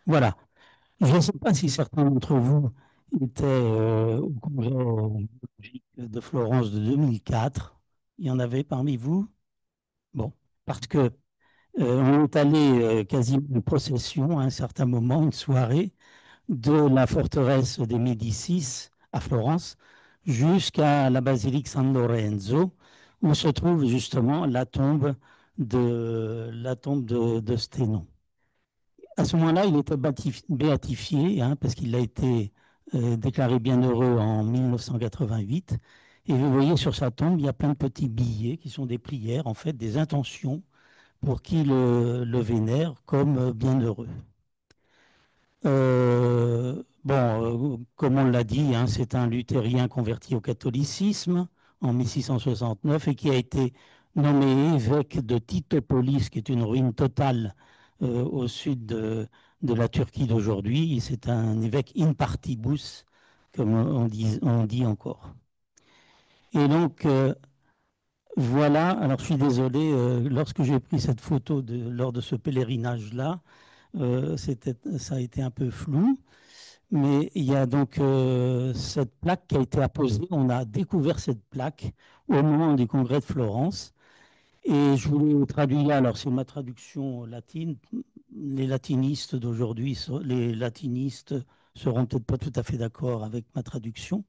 Voilà. Je ne sais pas si certains d'entre vous étaient au congrès géologique de Florence de 2004. Il y en avait parmi vous? Bon, parce que on est allé quasiment en procession à un certain moment, une soirée, de la forteresse des Médicis à Florence jusqu'à la basilique San Lorenzo, où se trouve justement la tombe de Sténon. À ce moment-là, il était béatifié, hein, parce qu'il a été déclaré bienheureux en 1988. Et vous voyez sur sa tombe, il y a plein de petits billets qui sont des prières, en fait, des intentions pour qui le vénère comme bienheureux. Comme on l'a dit, hein, c'est un luthérien converti au catholicisme en 1669 et qui a été nommé évêque de Titopolis, qui est une ruine totale au sud de la Turquie d'aujourd'hui. C'est un évêque in partibus, comme on dit encore. Et donc, voilà, alors je suis désolé, lorsque j'ai pris cette photo lors de ce pèlerinage-là, ça a été un peu flou. Mais il y a donc cette plaque qui a été apposée. On a découvert cette plaque au moment du congrès de Florence. Et je voulais traduire, alors c'est ma traduction latine. Les latinistes d'aujourd'hui, les latinistes seront peut-être pas tout à fait d'accord avec ma traduction.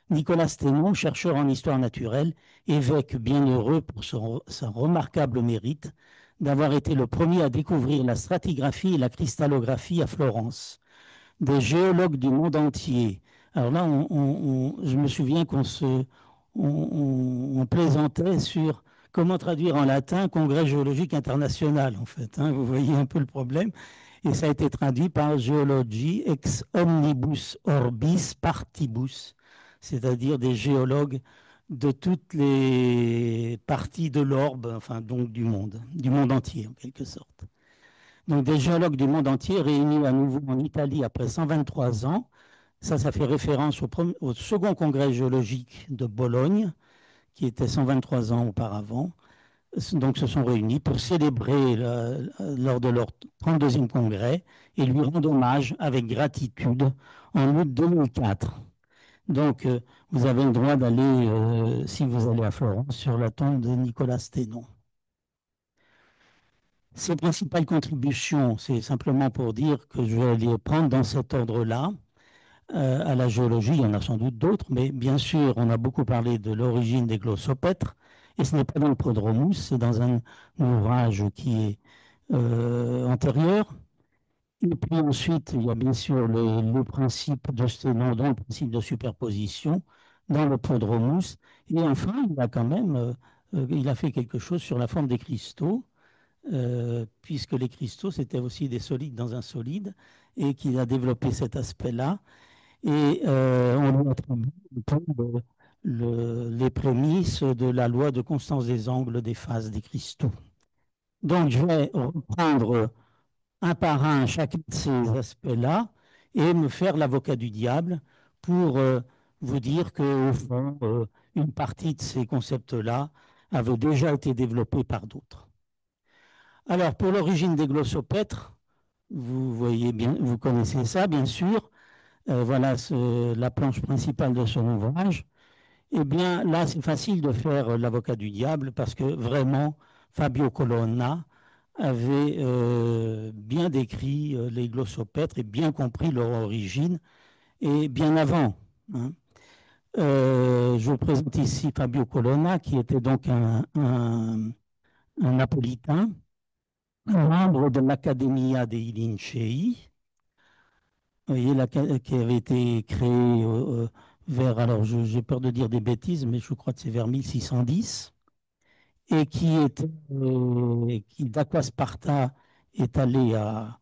Nicolas Sténon, chercheur en histoire naturelle, évêque bienheureux pour son remarquable mérite d'avoir été le premier à découvrir la stratigraphie et la cristallographie à Florence, des géologues du monde entier. Alors là, je me souviens on plaisantait sur comment traduire en latin Congrès géologique international, en fait, hein, vous voyez un peu le problème. Et ça a été traduit par Geologie ex omnibus orbis partibus, c'est-à-dire des géologues de toutes les parties de l'orbe, enfin donc du monde entier en quelque sorte. Donc des géologues du monde entier réunis à nouveau en Italie après 123 ans. Ça fait référence au second congrès géologique de Bologne, qui était 123 ans auparavant. Donc se sont réunis pour célébrer lors de leur 32e congrès et lui rendre hommage avec gratitude en août 2004. Donc vous avez le droit d'aller, si vous allez à Florence, sur la tombe de Nicolas Sténon. Ses principales contributions, c'est simplement pour dire que je vais les prendre dans cet ordre-là. À la géologie, il y en a sans doute d'autres, mais bien sûr, on a beaucoup parlé de l'origine des glossopètres, et ce n'est pas dans le Prodromus, c'est dans un ouvrage qui est antérieur. Et puis ensuite, il y a bien sûr le principe de Sténon, dans le principe de superposition, dans le Prodromus. Et enfin, il a fait quelque chose sur la forme des cristaux, puisque les cristaux, c'était aussi des solides dans un solide, et qu'il a développé cet aspect-là. Et on lui attribue les prémices de la loi de constance des angles des phases des cristaux. Donc, je vais reprendre un par un chacun de ces aspects-là et me faire l'avocat du diable pour vous dire qu'au fond, une partie de ces concepts-là avait déjà été développée par d'autres. Alors, pour l'origine des glossopètres, vous voyez bien, vous connaissez ça, bien sûr. Voilà la planche principale de son ouvrage. Eh bien, là, c'est facile de faire l'avocat du diable parce que vraiment, Fabio Colonna avait bien décrit les glossopètres et bien compris leur origine, et bien avant, hein. Je vous présente ici Fabio Colonna, qui était donc un Napolitain, un membre de l'Accademia dei Lincei, vous voyez, qui avait été créée vers, alors j'ai peur de dire des bêtises, mais je crois que c'est vers 1610, et qui d'Acquasparta est allé à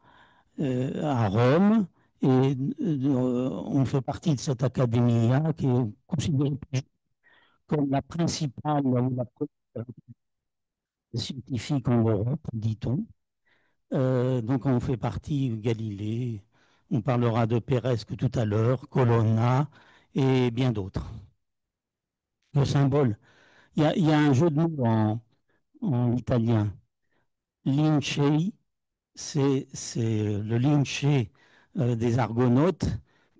Rome, et on fait partie de cette académie-là qui est considérée comme la principale ou la première scientifique en Europe, dit-on. Donc on fait partie Galilée, on parlera de Péresque tout à l'heure, Colonna et bien d'autres. Le symbole, il y a un jeu de mots en italien. Lincei, c'est le lince, des argonautes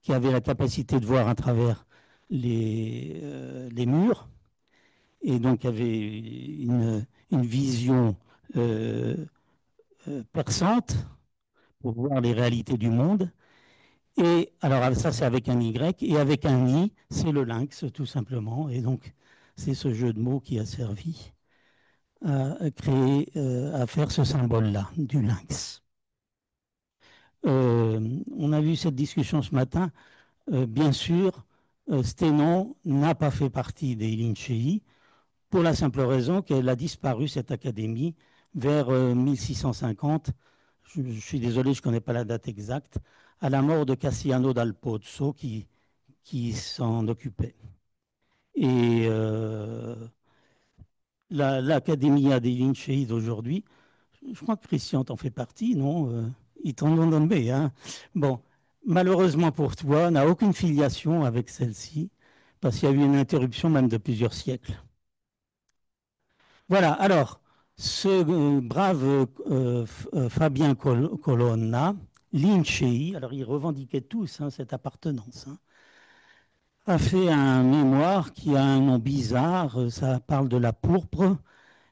qui avaient la capacité de voir à travers les murs et donc avaient une vision euh, perçante pour voir les réalités du monde. Et alors ça c'est avec un Y et avec un I, c'est le lynx tout simplement. Et donc c'est ce jeu de mots qui a servi à créer, à faire ce symbole-là du lynx. On a vu cette discussion ce matin. Bien sûr, Sténon n'a pas fait partie des Lincei pour la simple raison qu'elle a disparu, cette académie, vers 1650. Je suis désolé, je ne connais pas la date exacte, à la mort de Cassiano dal Pozzo qui s'en occupait. Et l'Académie dei Lincei d'aujourd'hui, je crois que Christian t'en fait partie, non? Ils t'en ont nommé, hein? Bon, malheureusement pour toi, n'a aucune filiation avec celle-ci, parce qu'il y a eu une interruption même de plusieurs siècles. Voilà, alors, ce brave Fabien Colonna, Lincei, alors ils revendiquaient tous hein, cette appartenance, hein, a fait un mémoire qui a un nom bizarre, ça parle de la pourpre,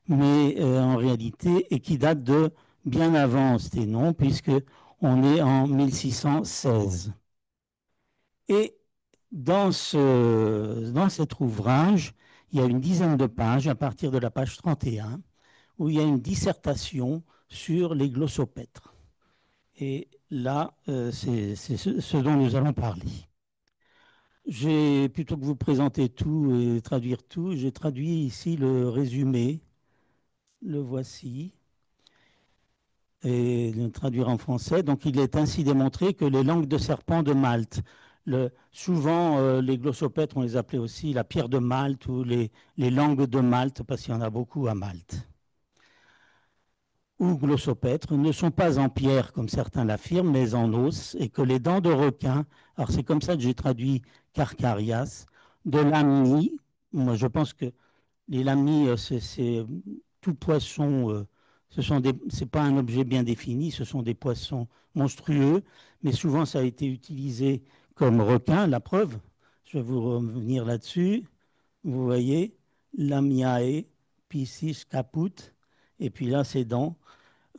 mais en réalité, et qui date de bien avant Sténon, puisque on est en 1616. Et dans cet ouvrage, il y a une dizaine de pages, à partir de la page 31, où il y a une dissertation sur les glossopètres. Et là, c'est ce dont nous allons parler. J'ai, plutôt que vous présenter tout et traduire tout, j'ai traduit ici le résumé. Le voici. Et le traduire en français. Donc, il est ainsi démontré que les langues de serpent de Malte, souvent les glossopètres, on les appelait aussi la pierre de Malte ou les langues de Malte, parce qu'il y en a beaucoup à Malte, ou glossopètres, ne sont pas en pierre, comme certains l'affirment, mais en os, et que les dents de requin, alors c'est comme ça que j'ai traduit Carcarias, de l'amni, moi je pense que les lamis, c'est tout poisson. C'est pas un objet bien défini, ce sont des poissons monstrueux, mais souvent ça a été utilisé comme requin. La preuve, je vais vous revenir là-dessus. Vous voyez, lamiae, piscis caput, et puis là, ses dents.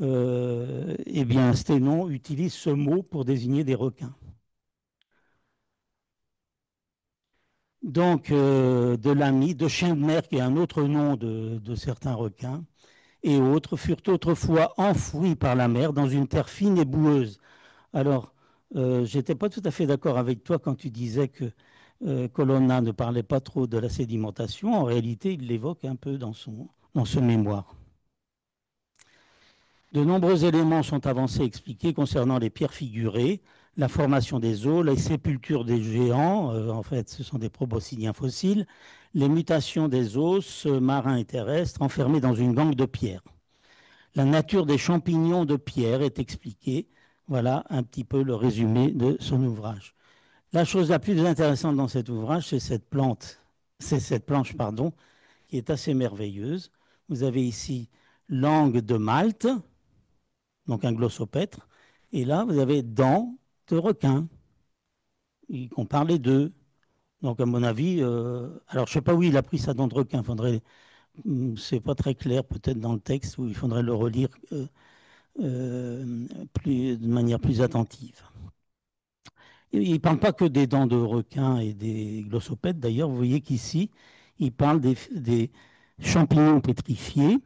Eh bien, Sténon utilise ce mot pour désigner des requins. Donc, de l'ami, de chien de mer, qui est un autre nom de certains requins, et autres furent autrefois enfouis par la mer dans une terre fine et boueuse. Alors, je n'étais pas tout à fait d'accord avec toi quand tu disais que Colonna ne parlait pas trop de la sédimentation. En réalité, il l'évoque un peu dans ce mémoire. De nombreux éléments sont avancés et expliqués concernant les pierres figurées, la formation des eaux, les sépultures des géants, en fait ce sont des proboscidiens fossiles, les mutations des os marins et terrestres enfermés dans une gangue de pierre. La nature des champignons de pierre est expliquée. Voilà un petit peu le résumé de son ouvrage. La chose la plus intéressante dans cet ouvrage, c'est cette planche, pardon, qui est assez merveilleuse. Vous avez ici langue de Malte, donc un glossopètre, et là vous avez dents de requin. Il compare les deux. Donc à mon avis, alors je ne sais pas où il a pris sa dent de requin. C'est pas très clair peut-être dans le texte où il faudrait le relire de manière plus attentive. Il ne parle pas que des dents de requin et des glossopètes. D'ailleurs, vous voyez qu'ici, il parle des champignons pétrifiés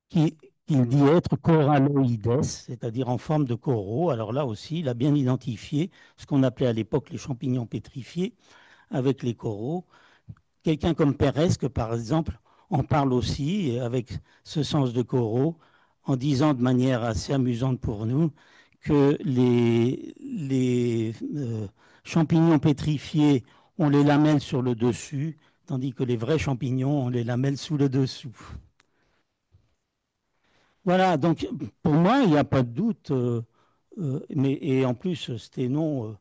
qui, qu'il dit être coralloides, c'est-à-dire en forme de coraux. Alors là aussi, il a bien identifié ce qu'on appelait à l'époque les champignons pétrifiés avec les coraux. Quelqu'un comme Peresque, par exemple, en parle aussi avec ce sens de coraux, en disant de manière assez amusante pour nous que les champignons pétrifiés ont les lamelles sur le dessus, tandis que les vrais champignons ont les lamelles sous le dessous. Voilà, donc pour moi, il n'y a pas de doute, et en plus, Sténon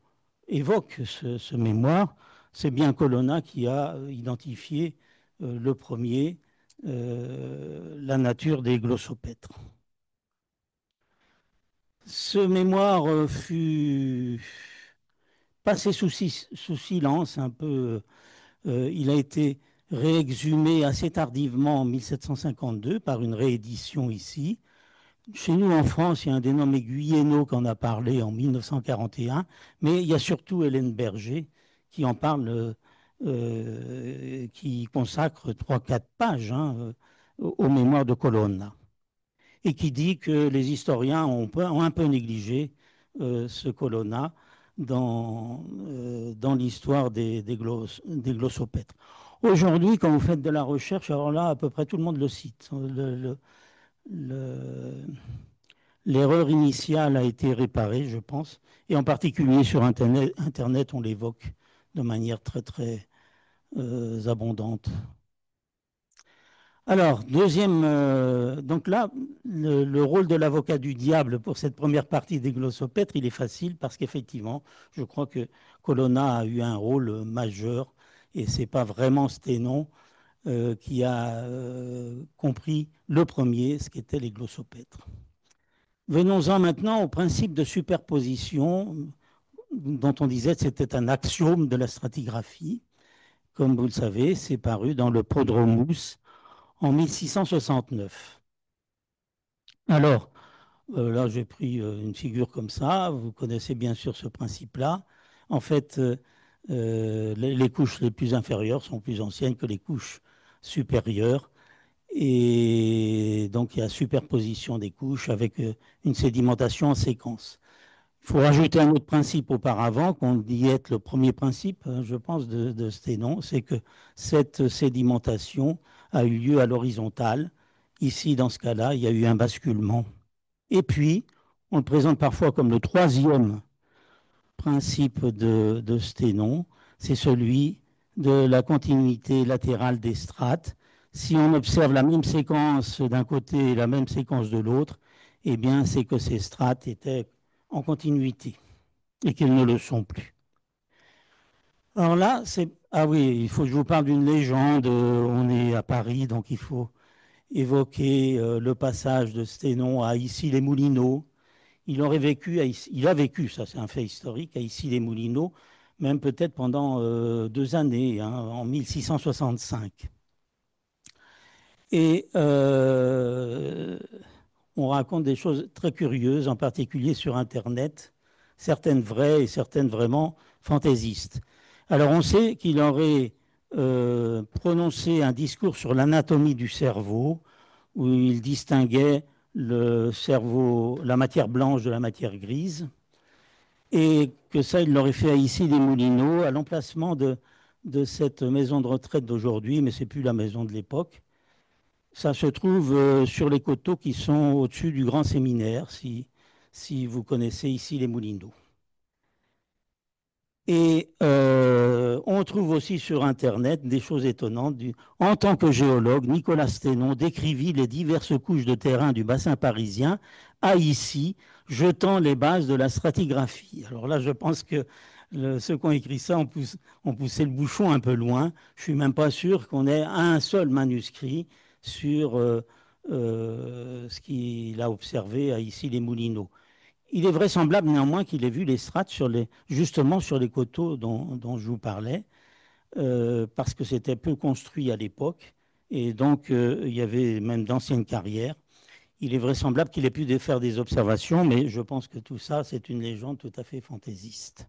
évoque ce mémoire. C'est bien Colonna qui a identifié le premier la nature des glossopètres. Ce mémoire fut passé sous silence un peu. Il a été réexhumé assez tardivement en 1752 par une réédition ici. Chez nous en France, il y a un dénommé Guyénot qui en a parlé en 1941, mais il y a surtout Hélène Berger qui en parle, qui consacre 3, 4 pages aux mémoires de Colonna et qui dit que les historiens ont un peu négligé ce Colonna dans l'histoire des glossopètres. Aujourd'hui, quand vous faites de la recherche, alors là, à peu près tout le monde le cite. Le- L'erreur initiale a été réparée, je pense, et en particulier sur Internet, on l'évoque de manière très, très abondante. Alors, deuxième, donc là, le rôle de l'avocat du diable pour cette première partie des glossopètres, il est facile parce qu'effectivement, je crois que Colonna a eu un rôle majeur et c'est pas vraiment Sténon qui a compris le premier, ce qu'étaient les glossopètres. Venons-en maintenant au principe de superposition dont on disait que c'était un axiome de la stratigraphie. Comme vous le savez, c'est paru dans le Prodromus en 1669. Alors, là, j'ai pris une figure comme ça. Vous connaissez bien sûr ce principe-là. En fait, les couches les plus inférieures sont plus anciennes que les couches supérieures. Et donc, il y a superposition des couches avec une sédimentation en séquence. Il faut rajouter un autre principe auparavant, qu'on dit être le premier principe, je pense, de Sténon, c'est que cette sédimentation a eu lieu à l'horizontale. Ici, dans ce cas-là, il y a eu un basculement. Et puis, on le présente parfois comme le troisième principe de Sténon, c'est celui de la continuité latérale des strates. Si on observe la même séquence d'un côté et la même séquence de l'autre, eh bien, c'est que ces strates étaient en continuité et qu'elles ne le sont plus. Alors là, c'est... Ah oui, il faut que je vous parle d'une légende. On est à Paris, donc il faut évoquer le passage de Sténon à Issy-les-Moulineaux. Il a vécu, ça c'est un fait historique, à Issy-les-Moulineaux, même peut-être pendant 2 années, hein, en 1665. Et on raconte des choses très curieuses, en particulier sur Internet, certaines vraies et certaines vraiment fantaisistes. Alors on sait qu'il aurait prononcé un discours sur l'anatomie du cerveau, où il distinguait le cerveau, la matière blanche de la matière grise, et que ça, il l'aurait fait à Issy-les-Moulineaux, à l'emplacement de cette maison de retraite d'aujourd'hui, mais c'est plus la maison de l'époque. Ça se trouve sur les coteaux qui sont au-dessus du Grand Séminaire, si vous connaissez ici les Moulineaux. Et on trouve aussi sur Internet des choses étonnantes. En tant que géologue, Nicolas Sténon décrivit les diverses couches de terrain du bassin parisien à ici, jetant les bases de la stratigraphie. Alors là, je pense que ceux qui ont écrit ça ont poussé le bouchon un peu loin. Je suis même pas sûr qu'on ait un seul manuscrit sur ce qu'il a observé à ici les Moulineaux. Il est vraisemblable néanmoins qu'il ait vu les strates justement sur les coteaux dont je vous parlais, parce que c'était peu construit à l'époque, et donc il y avait même d'anciennes carrières. Il est vraisemblable qu'il ait pu faire des observations, mais je pense que tout ça, c'est une légende tout à fait fantaisiste.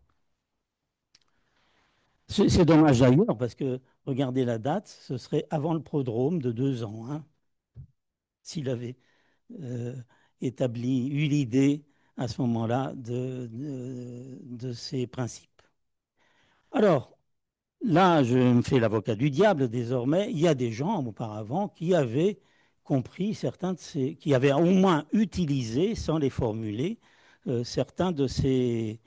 C'est dommage d'ailleurs, parce que regardez la date, ce serait avant le prodrome de 2 ans, hein, s'il avait euh, eu l'idée à ce moment-là de ces principes. Alors, là, je me fais l'avocat du diable désormais. Il y a des gens auparavant qui avaient compris qui avaient au moins utilisé, sans les formuler, certains de ces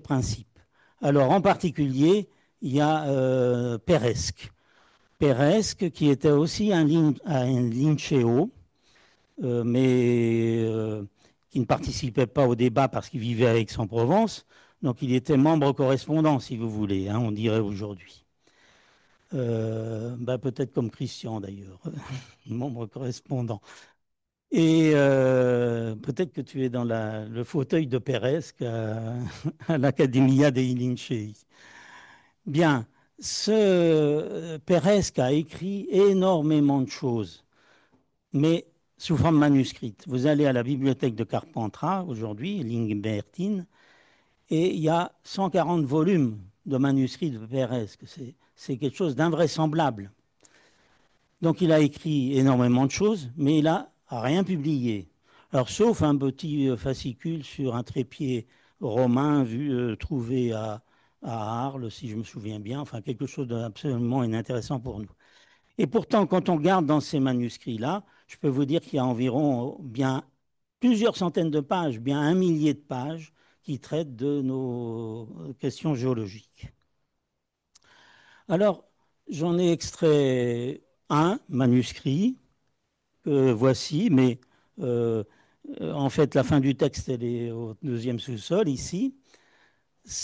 principes. Alors, en particulier, il y a Peresque. Peresque, qui était aussi un lincéo, mais qui ne participait pas au débat parce qu'il vivait à Aix-en-Provence. Donc il était membre correspondant, si vous voulez, hein, on dirait aujourd'hui. Bah, peut-être comme Christian d'ailleurs, membre correspondant. Et peut-être que tu es dans le fauteuil de Pérez à l'Accademia dei Lincei. Bien, ce Pérez a écrit énormément de choses, mais sous forme manuscrite. Vous allez à la bibliothèque de Carpentras aujourd'hui, Limbertine, et il y a 140 volumes de manuscrits de Pérez. C'est quelque chose d'invraisemblable. Donc il a écrit énormément de choses, mais il n'a rien publié. Alors sauf un petit fascicule sur un trépied romain trouvé à Arles, si je me souviens bien, enfin quelque chose d'absolument inintéressant pour nous. Et pourtant, quand on regarde dans ces manuscrits-là, je peux vous dire qu'il y a environ bien plusieurs centaines de pages, bien un millier de pages qui traitent de nos questions géologiques. Alors, j'en ai extrait un manuscrit que voici, mais euh, en fait, la fin du texte, elle est au deuxième sous-sol, ici.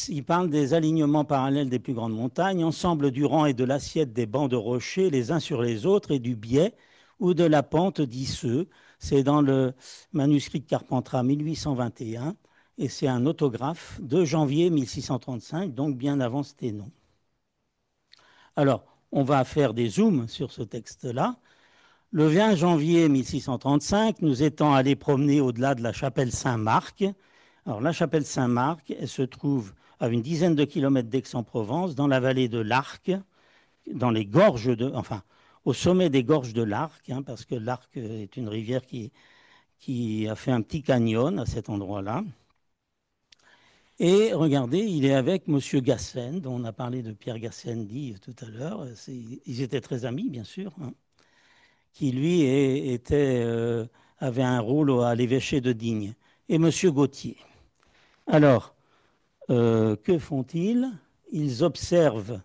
Il parle des alignements parallèles des plus grandes montagnes, ensemble du rang et de l'assiette des bancs de rochers les uns sur les autres et du biais ou de la pente d'Isseux. C'est dans le manuscrit de Carpentras 1821 et c'est un autographe de janvier 1635, donc bien avant Sténon. Alors, on va faire des zooms sur ce texte-là. Le 20 janvier 1635, nous étant allés promener au-delà de la chapelle Saint-Marc. Alors, la chapelle Saint-Marc, elle se trouve à une dizaine de kilomètres d'Aix-en-Provence, dans la vallée de l'Arc, dans les gorges enfin, au sommet des gorges de l'Arc, hein, parce que l'Arc est une rivière qui a fait un petit canyon à cet endroit-là. Et regardez, il est avec Monsieur Gassen, dont on a parlé de Pierre Gassendi tout à l'heure. Ils étaient très amis, bien sûr, hein, qui lui avait un rôle à l'évêché de Digne, et Monsieur Gauthier. Alors, que font-ils? Ils observent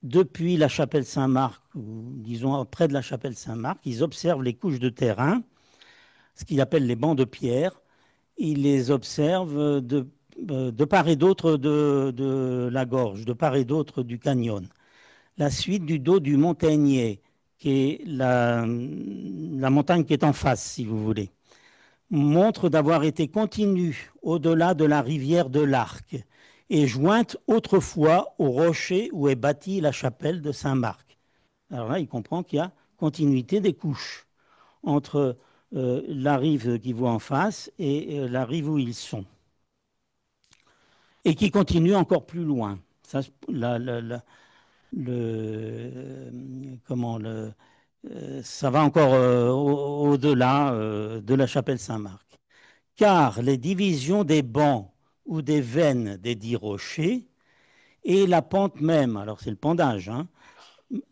depuis la chapelle Saint-Marc, ou disons près de la chapelle Saint-Marc, ils observent les couches de terrain, ce qu'ils appellent les bancs de pierre. Ils les observent de part et d'autre de la gorge, de part et d'autre du canyon. La suite du dos du Montaignier, qui est la montagne qui est en face, si vous voulez, montre d'avoir été continue au-delà de la rivière de l'Arc et jointe autrefois au rocher où est bâtie la chapelle de Saint-Marc. Alors là, il comprend qu'il y a continuité des couches entre la rive qui voit en face et la rive où ils sont. Et qui continue encore plus loin. Ça, comment ça va encore au-delà de la chapelle Saint-Marc. Car les divisions des bancs ou des veines des dix rochers et la pente même, alors c'est le pendage, hein,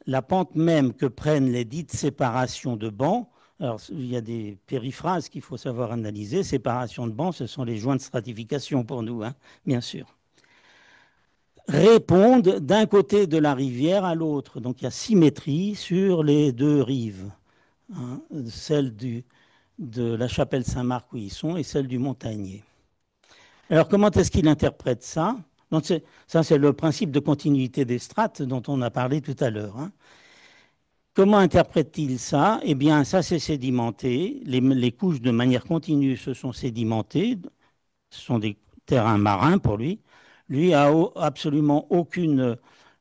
la pente même que prennent les dites séparations de bancs, alors il y a des périphrases qu'il faut savoir analyser, séparation de bancs, ce sont les joints de stratification pour nous, hein, bien sûr, répondent d'un côté de la rivière à l'autre. Donc il y a symétrie sur les deux rives, hein, celle de la chapelle Saint-Marc où ils sont et celle du Montagnier. Alors comment est-ce qu'il interprète ça? Donc, ça, c'est le principe de continuité des strates dont on a parlé tout à l'heure, hein. Comment interprète-t-il ça? Eh bien, ça c'est sédimenté. Les couches de manière continue se sont sédimentées. Ce sont des terrains marins pour lui. Lui a absolument aucune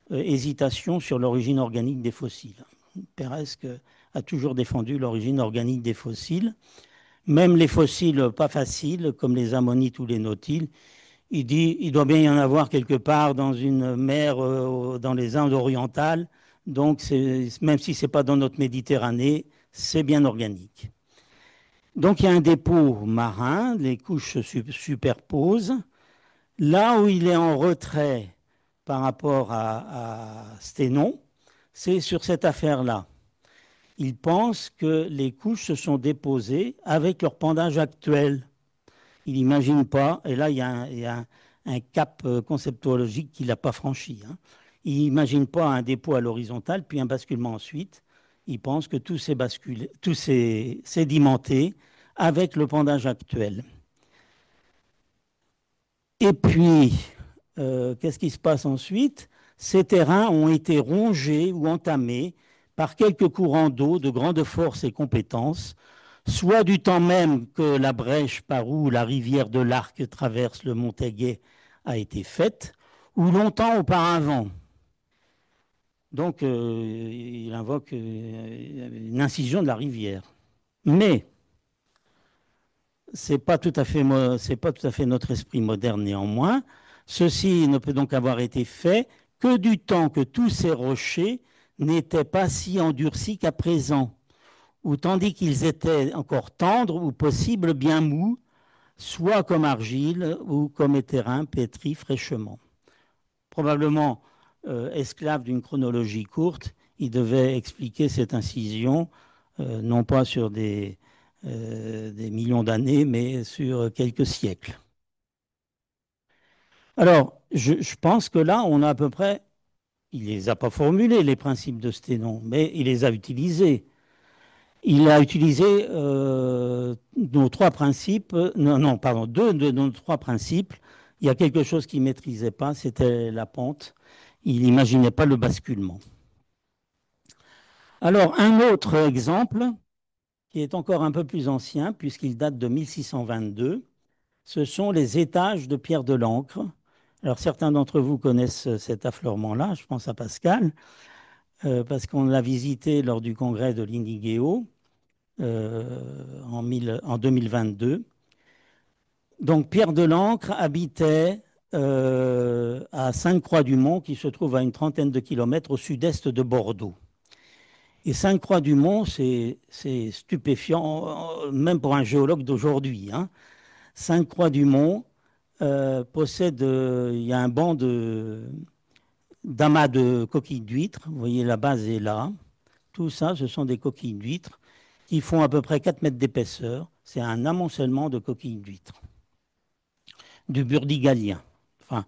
hésitation sur l'origine organique des fossiles. Peresque a toujours défendu l'origine organique des fossiles. Même les fossiles pas faciles, comme les ammonites ou les nautiles, il dit il doit bien y en avoir quelque part dans une mer dans les Indes orientales. Donc, même si ce n'est pas dans notre Méditerranée, c'est bien organique. Donc, il y a un dépôt marin, les couches se superposent. Là où il est en retrait par rapport à Sténon, c'est sur cette affaire-là. Il pense que les couches se sont déposées avec leur pendage actuel. Il n'imagine pas, et là il y a un cap conceptuologique qu'il n'a pas franchi, hein. Il n'imagine pas un dépôt à l'horizontale, puis un basculement ensuite. Il pense que tout s'est sédimenté avec le pendage actuel. Et puis, qu'est-ce qui se passe ensuite? Ces terrains ont été rongés ou entamés par quelques courants d'eau de grande force et compétence, soit du temps même que la brèche par où la rivière de l'Arc traverse le Montéguet a été faite, ou longtemps auparavant. Donc, il invoque une incision de la rivière. Mais c'est pas tout à fait, c'est pas tout à fait notre esprit moderne néanmoins. Ceci ne peut donc avoir été fait que du temps que tous ces rochers n'étaient pas si endurcis qu'à présent, ou tandis qu'ils étaient encore tendres ou possible bien mous, soit comme argile ou comme terrain pétri fraîchement. Probablement esclave d'une chronologie courte, il devait expliquer cette incision, non pas sur des millions d'années, mais sur quelques siècles. Alors, je pense que là, on a à peu près, il ne les a pas formulés, les principes de Sténon, mais il les a utilisés. Il a utilisé nos trois principes, non, non, pardon, deux de nos trois principes. Il y a quelque chose qu'il ne maîtrisait pas, c'était la pente. Il n'imaginait pas le basculement. Alors, un autre exemple, qui est encore un peu plus ancien, puisqu'il date de 1622, ce sont les étages de Pierre de l'Ancre. Alors, certains d'entre vous connaissent cet affleurement-là, je pense à Pascal, parce qu'on l'a visité lors du congrès de l'Indigéo en 2022. Donc, Pierre de l'Ancre habitait à Sainte-Croix-du-Mont, qui se trouve à une trentaine de kilomètres au sud-est de Bordeaux. Et Sainte-Croix-du-Mont, c'est stupéfiant, même pour un géologue d'aujourd'hui, hein. Sainte-Croix-du-Mont possède, il y a un banc d'amas de coquilles d'huîtres. Vous voyez, la base est là. Tout ça, ce sont des coquilles d'huîtres qui font à peu près 4 mètres d'épaisseur. C'est un amoncellement de coquilles d'huîtres, du burdigalien. Enfin,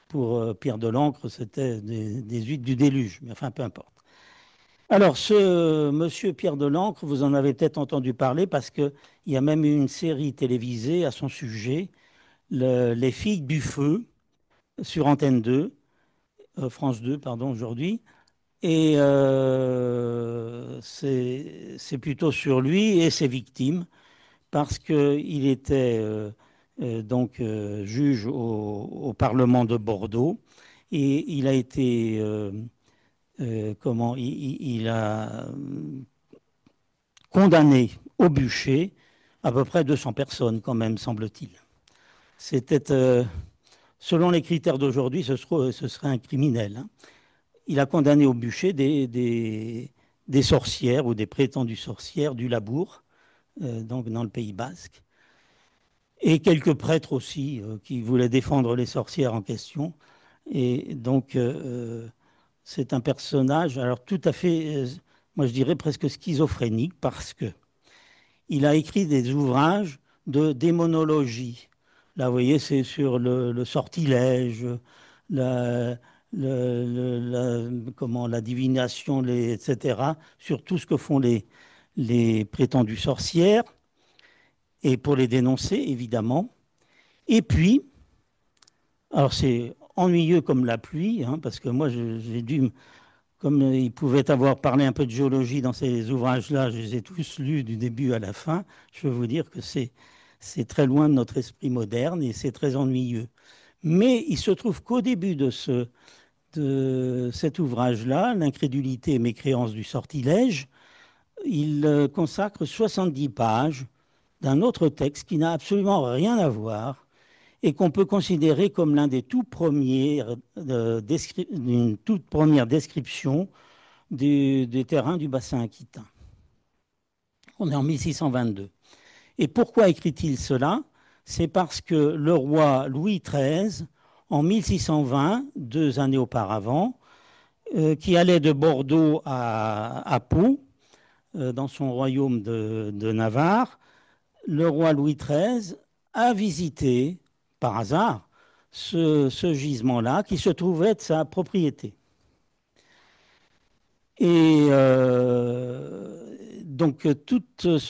pour Pierre de l'Ancre, c'était des huîtres du déluge, mais enfin, peu importe. Alors, ce monsieur Pierre Delancre, vous en avez peut-être entendu parler parce qu'il y a même eu une série télévisée à son sujet, Les Filles du Feu, sur Antenne 2, France 2, pardon, aujourd'hui. Et c'est plutôt sur lui et ses victimes parce qu'il était donc juge au Parlement de Bordeaux et il a été, comment, il a condamné au bûcher à peu près 200 personnes quand même, semble-t-il. C'était, selon les critères d'aujourd'hui, ce serait un criminel, hein. Il a condamné au bûcher des sorcières ou des prétendues sorcières du Labour, donc dans le Pays Basque, et quelques prêtres aussi qui voulaient défendre les sorcières en question. Et donc, c'est un personnage, alors tout à fait, moi je dirais presque schizophrénique, parce que il a écrit des ouvrages de démonologie. Là, vous voyez, c'est sur le sortilège, la, comment, la divination, etc., sur tout ce que font les prétendues sorcières, et pour les dénoncer, évidemment. Et puis, alors c'est ennuyeux comme la pluie, hein, parce que moi, j'ai dû comme il pouvait avoir parlé un peu de géologie dans ces ouvrages-là, je les ai tous lus du début à la fin, je peux vous dire que c'est très loin de notre esprit moderne et c'est très ennuyeux. Mais il se trouve qu'au début de cet ouvrage-là, L'incrédulité et mécréance du sortilège, il consacre 70 pages d'un autre texte qui n'a absolument rien à voir et qu'on peut considérer comme l'un des tout premiers, d'une toute première description des terrains du bassin aquitain. On est en 1622. Et pourquoi écrit-il cela? C'est parce que le roi Louis XIII, en 1620, 2 années auparavant, qui allait de Bordeaux à Pau, dans son royaume de Navarre, le roi Louis XIII a visité, par hasard, ce gisement-là, qui se trouvait de sa propriété. Et donc, tout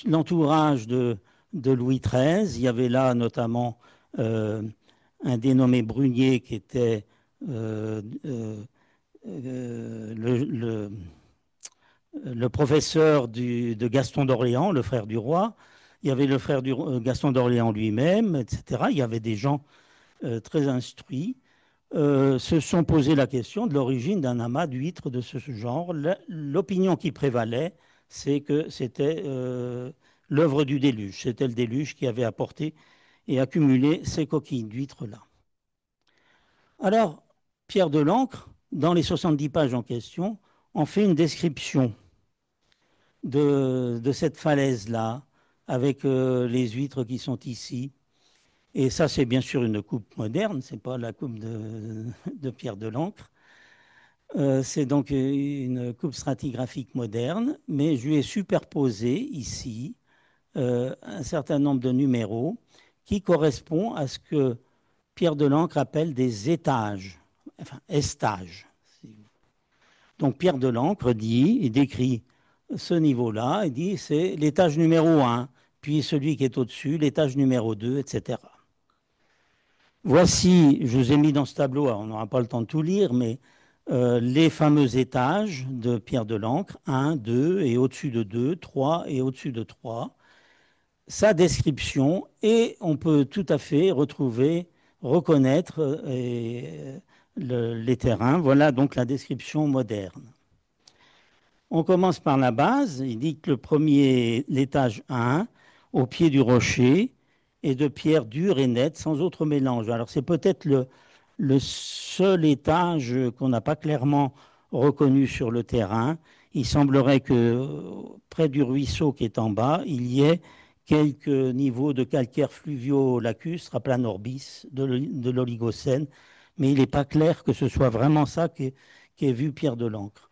l'entourage de Louis XIII, il y avait là notamment un dénommé Brunier qui était le professeur de Gaston d'Orléans, le frère du roi. il y avait le frère du Gaston d'Orléans lui-même, etc. Il y avait des gens très instruits, se sont posé la question de l'origine d'un amas d'huîtres de ce genre. L'opinion qui prévalait, c'est que c'était l'œuvre du déluge. C'était le déluge qui avait apporté et accumulé ces coquilles d'huîtres-là. Alors, Pierre de l'Ancre, dans les 70 pages en question, en fait une description de cette falaise-là, avec les huîtres qui sont ici. Et ça, c'est bien sûr une coupe moderne, c'est pas la coupe de Pierre de l'Ancre. C'est donc une coupe stratigraphique moderne, mais je lui ai superposé ici un certain nombre de numéros qui correspondent à ce que Pierre de l'Ancre appelle des étages, enfin estages. Donc Pierre de l'Ancre dit, il décrit ce niveau-là, il dit c'est l'étage numéro un, puis celui qui est au-dessus, l'étage numéro 2, etc. Voici, je vous ai mis dans ce tableau, on n'aura pas le temps de tout lire, mais les fameux étages de Pierre de l'Ancre, 1, 2 et au-dessus de 2, 3 et au-dessus de 3, sa description, et on peut tout à fait retrouver, reconnaître les terrains. Voilà donc la description moderne. On commence par la base. Il dit que le premier, l'étage 1, au pied du rocher, est de pierre dure et nette, sans autre mélange. Alors c'est peut-être le seul étage qu'on n'a pas clairement reconnu sur le terrain. Il semblerait que près du ruisseau qui est en bas, il y ait quelques niveaux de calcaire fluvio-lacustre à Planorbis de l'Oligocène, mais il n'est pas clair que ce soit vraiment ça qu'est vu Pierre de l'Ancre.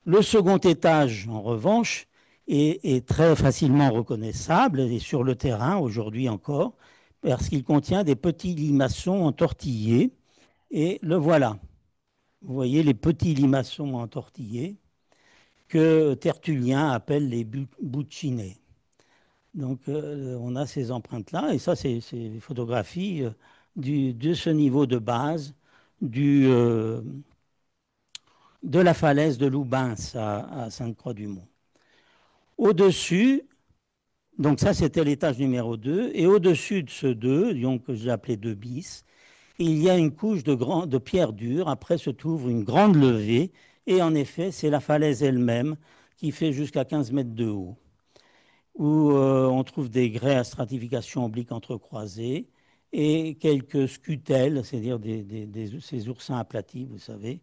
Le second étage, en revanche, est très facilement reconnaissable et sur le terrain aujourd'hui encore, parce qu'il contient des petits limaçons entortillés. Et le voilà. Vous voyez les petits limaçons entortillés que Tertullien appelle les buccinés. Donc on a ces empreintes-là, et ça c'est des photographies de ce niveau de base de la falaise de Loubins à Sainte-Croix-du-Mont. Au-dessus, donc ça c'était l'étage numéro 2, et au-dessus de ce 2, donc que j'ai appelé 2 bis, il y a une couche de pierre dure, après se trouve une grande levée, et en effet c'est la falaise elle-même qui fait jusqu'à 15 mètres de haut, où on trouve des grès à stratification oblique entrecroisés, et quelques scutelles, c'est-à-dire ces oursins aplatis, vous savez,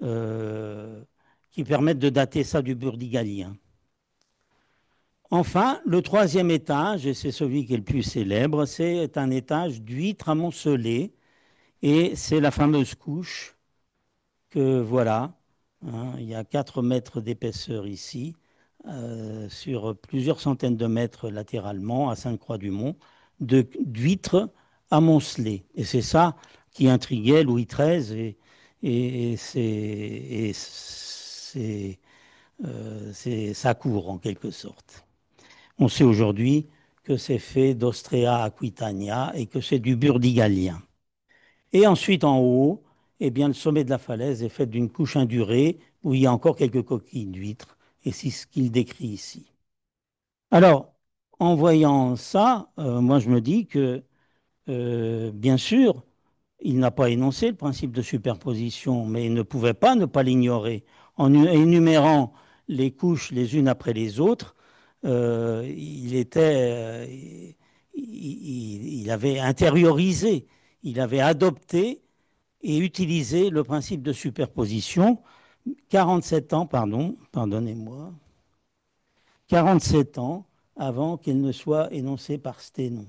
euh, qui permettent de dater ça du burdigalien. Enfin, le troisième étage, et c'est celui qui est le plus célèbre, c'est un étage d'huîtres amoncelées, et c'est la fameuse couche que voilà, hein, il y a 4 mètres d'épaisseur ici, sur plusieurs centaines de mètres latéralement à Sainte-Croix-du-Mont, d'huîtres amoncelées. Et c'est ça qui intriguait Louis XIII et sa cour en quelque sorte. On sait aujourd'hui que c'est fait d'Ostrea Aquitania et que c'est du burdigalien. Et ensuite, en haut, eh bien, le sommet de la falaise est fait d'une couche indurée où il y a encore quelques coquilles d'huîtres. Et c'est ce qu'il décrit ici. Alors, en voyant ça, moi, je me dis que, bien sûr, il n'a pas énoncé le principe de superposition, mais il ne pouvait pas ne pas l'ignorer. En énumérant les couches les unes après les autres, il avait intériorisé, il avait adopté et utilisé le principe de superposition 47 ans, pardonnez-moi, 47 ans avant qu'il ne soit énoncé par Sténon.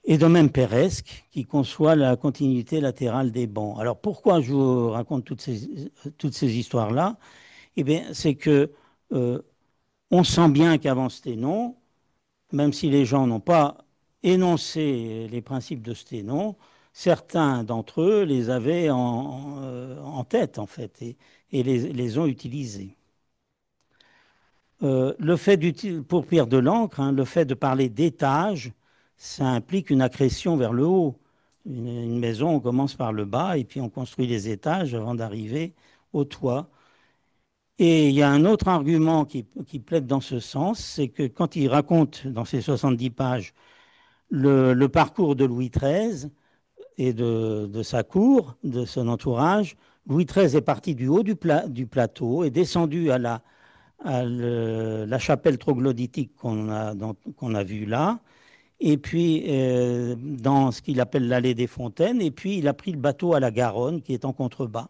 Et de même Peiresc, qui conçoit la continuité latérale des bancs. Alors pourquoi je vous raconte toutes ces histoires-là? Eh bien, c'est que on sent bien qu'avant Sténon, même si les gens n'ont pas énoncé les principes de Sténon, certains d'entre eux les avaient en tête, en fait, et les ont utilisés. Le fait pour Pierre de l'Ancre, hein, le fait de parler d'étage, ça implique une accrétion vers le haut. Une maison, on commence par le bas et puis on construit les étages avant d'arriver au toit. Et il y a un autre argument qui plaide dans ce sens, c'est que quand il raconte dans ses 70 pages le parcours de Louis XIII et de sa cour, de son entourage, Louis XIII est parti du haut du plateau et descendu la chapelle troglodytique qu'on a vue là, et puis dans ce qu'il appelle l'allée des Fontaines, et puis il a pris le bateau à la Garonne qui est en contrebas.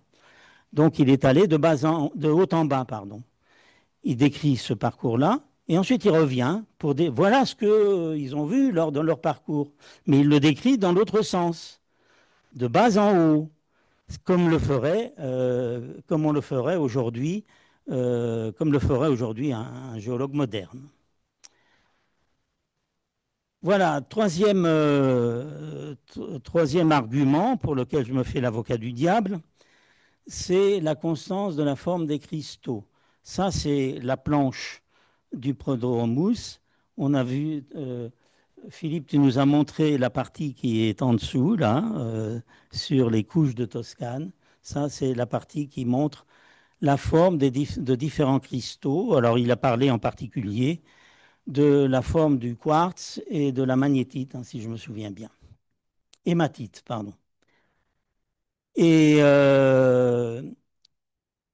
Donc il est allé de haut en bas, pardon. Il décrit ce parcours-là, et ensuite il revient pour dire voilà ce qu'ils ont vu lors de leur parcours. Mais il le décrit dans l'autre sens, de bas en haut, comme on le ferait aujourd'hui, comme le ferait aujourd'hui un géologue moderne. Voilà, troisième argument pour lequel je me fais l'avocat du diable, c'est la constance de la forme des cristaux. Ça, c'est la planche du Prodromus. On a vu, Philippe, tu nous as montré la partie qui est en dessous, là, sur les couches de Toscane. Ça, c'est la partie qui montre la forme de différents cristaux. Alors, il a parlé en particulier de la forme du quartz et de la magnétite, hein, si je me souviens bien. Hématite, pardon. Et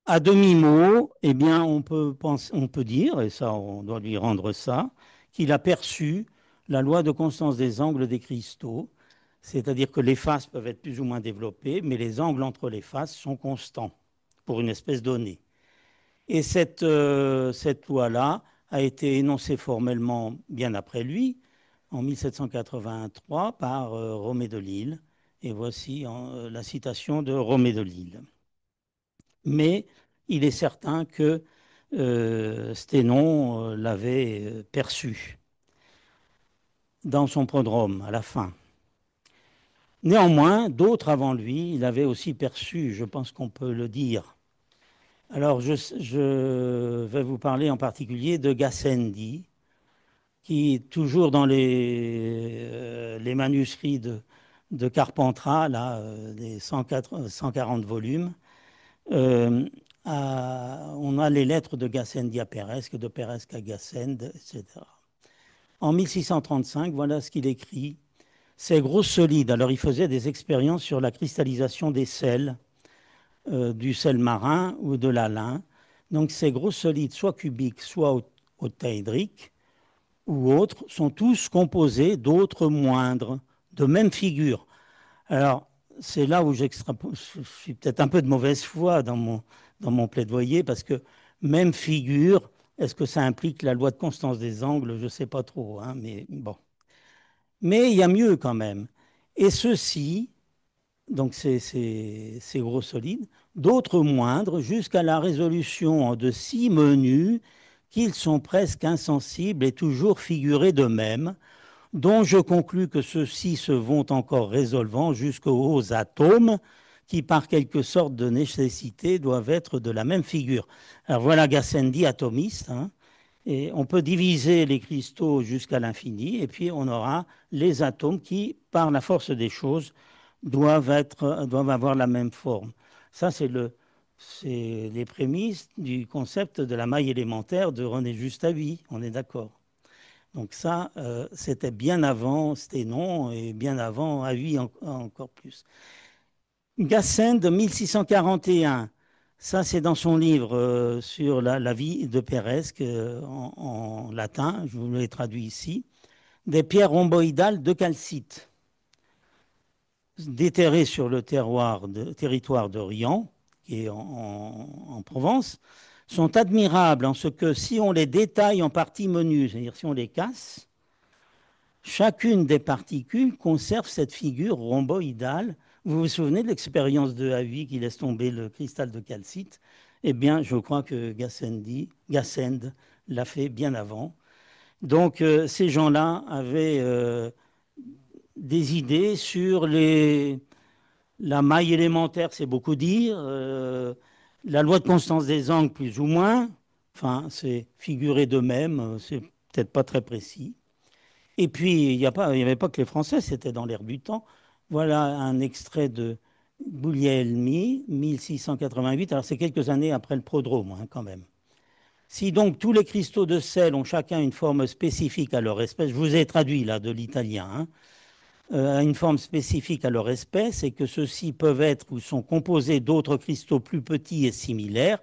à demi-mot, eh bien, on peut dire, et ça, on doit lui rendre ça, qu'il a perçu la loi de constance des angles des cristaux, c'est-à-dire que les faces peuvent être plus ou moins développées, mais les angles entre les faces sont constants pour une espèce donnée. Et cette loi-là a été énoncée formellement bien après lui, en 1783, par Romée de Lille. Et voici la citation de Romée de Lille. Mais il est certain que Sténon l'avait perçu dans son prodrome à la fin. Néanmoins, d'autres avant lui l'avaient aussi perçu, je pense qu'on peut le dire. Alors, je vais vous parler en particulier de Gassendi, qui, toujours dans les manuscrits de Carpentras, là, des 140 volumes, euh, on a les lettres de Gassendi à Peiresc, de Peiresc à Gassend, etc. En 1635, voilà ce qu'il écrit. C'est gros solide. Alors, il faisait des expériences sur la cristallisation des sels, du sel marin ou de l'alun. Donc, ces gros solides, soit cubiques, soit octaédriques, ou autres, sont tous composés d'autres moindres, de même figure. Alors, c'est là où je suis peut-être un peu de mauvaise foi dans mon plaidoyer, parce que même figure, est-ce que ça implique la loi de constance des angles? Je ne sais pas trop, hein, mais bon. Mais il y a mieux quand même. Et ceux-ci, donc ces gros solides, d'autres moindres, jusqu'à la résolution de si menus qu'ils sont presque insensibles et toujours figurés de même, dont je conclus que ceux-ci se vont encore résolvant jusqu'aux atomes, qui par quelque sorte de nécessité doivent être de la même figure. Alors voilà Gassendi, atomiste, hein, et on peut diviser les cristaux jusqu'à l'infini, et puis on aura les atomes qui, par la force des choses, doivent avoir la même forme. Ça, c'est les prémices du concept de la maille élémentaire de René Justavi, on est d'accord. Donc ça, c'était bien avant Sténon et bien avant Avis encore plus. Gassendi de 1641, ça c'est dans son livre sur la vie de Peiresc en latin, je vous l'ai traduit ici, des pierres rhomboïdales de calcite, déterrées sur le territoire d'Orient, qui est en Provence, sont admirables en ce que si on les détaille en parties menues, c'est-à-dire si on les casse, chacune des particules conserve cette figure rhomboïdale. Vous vous souvenez de l'expérience de Havy qui laisse tomber le cristal de calcite? Eh bien, je crois que Gassend l'a fait bien avant. Donc, ces gens-là avaient des idées sur la maille élémentaire, c'est beaucoup dire, la loi de constance des angles, plus ou moins. Enfin, c'est figuré d'eux-mêmes, c'est peut-être pas très précis. Et puis, il n'y avait pas que les Français, c'était dans l'air du temps. Voilà un extrait Guglielmi, 1688. Alors c'est quelques années après le prodrome, hein, quand même. Si donc tous les cristaux de sel ont chacun une forme spécifique à leur espèce, je vous ai traduit là de l'italien, hein, une forme spécifique à leur espèce et que ceux-ci peuvent être ou sont composés d'autres cristaux plus petits et similaires,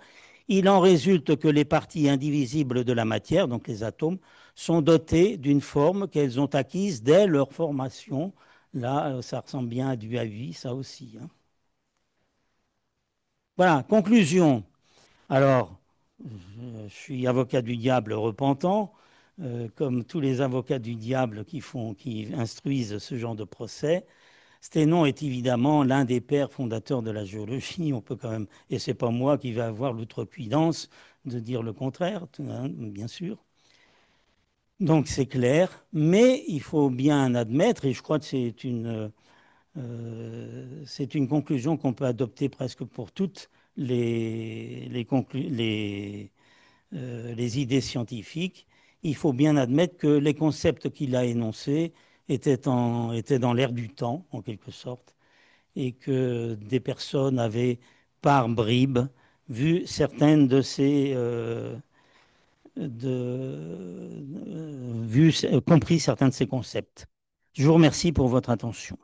il en résulte que les parties indivisibles de la matière, donc les atomes, sont dotées d'une forme qu'elles ont acquise dès leur formation. Là, ça ressemble bien à du avis, ça aussi, hein. Voilà, conclusion. Alors, je suis avocat du diable repentant, comme tous les avocats du diable qui instruisent ce genre de procès. Sténon est évidemment l'un des pères fondateurs de la géologie. On peut quand même, et c'est pas moi qui vais avoir l'outrecuidance de dire le contraire, hein, bien sûr. Donc c'est clair, mais il faut bien admettre, et je crois que c'est une conclusion qu'on peut adopter presque pour toutes les idées scientifiques. Il faut bien admettre que les concepts qu'il a énoncés étaient dans l'air du temps, en quelque sorte, et que des personnes avaient, par bribes, vu certaines de ces... compris certains de ces concepts. Je vous remercie pour votre attention.